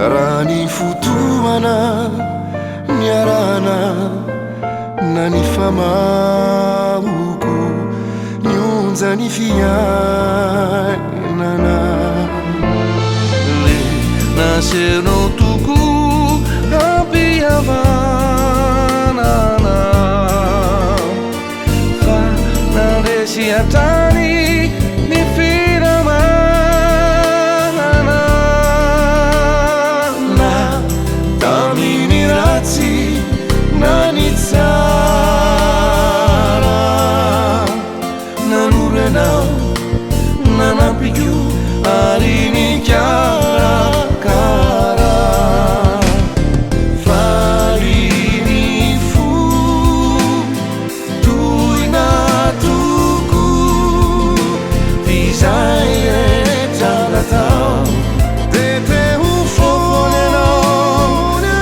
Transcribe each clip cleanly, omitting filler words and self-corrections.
Raha ny fotoana niarana na ny famahoko ny onja ny fiainana le naseronao toko ampihavanana fa nandresy hatrany ny firamana na ny tsara nanorenao nanampiko ary nikarakara faly ny fo toina toko izay rehetra natao de teo fofonenao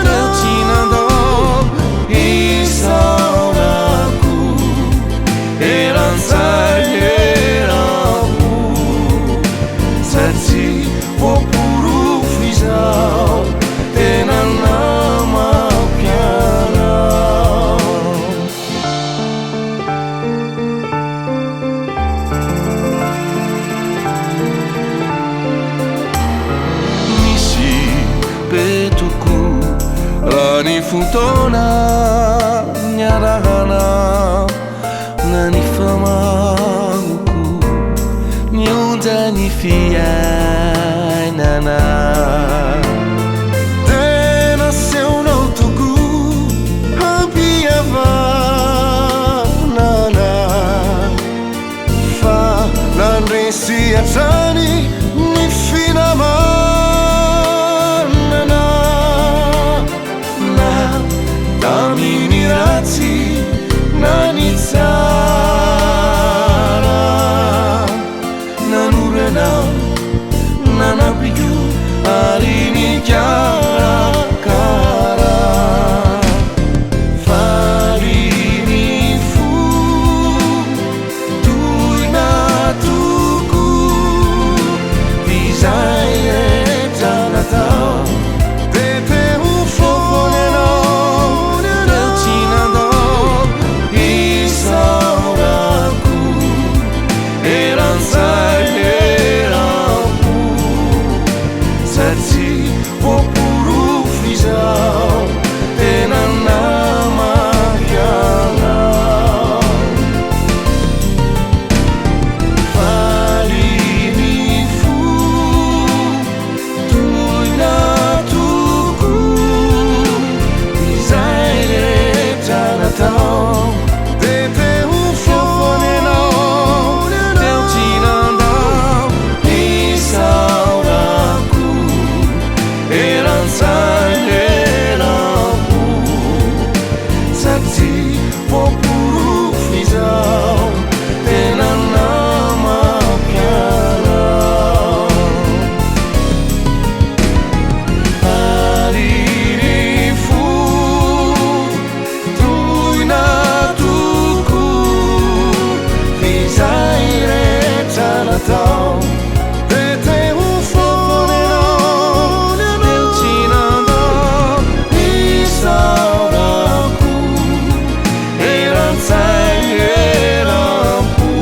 teo tsy nandao isaorako eran'izay erako satria voaporofo izao tena namampianao misy petoko raha ny fotoana niarahana na ny famahoko ny onja ny fiainana tena seonao toko ampihavanana fa nandresy hatrany ny finamanana na taminy ratsy na ny tsara nanorenao nanampiko ary nikarakara faly ny fo toina toko izay rehetra natao de teo fofonenao teo tsy nandao isaorako eran'izay erako satria voaporofo izao tena namampianao faly ny fo toina toko izay rehetra natao de teo fofonenao teo tsy nandao isaorako eran'izay erako satria voaporofo izao tena namampianao ary ny fo toina toko izay rehetra natao de teo fofonenao teo tsy nandao isaorako eran'izay erako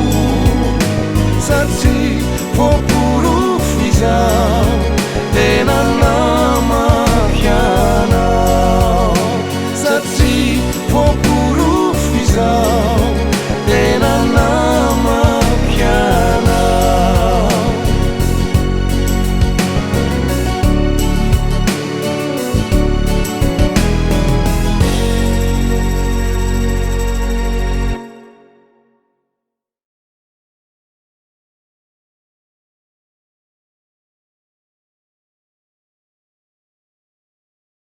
satria voaporofo izao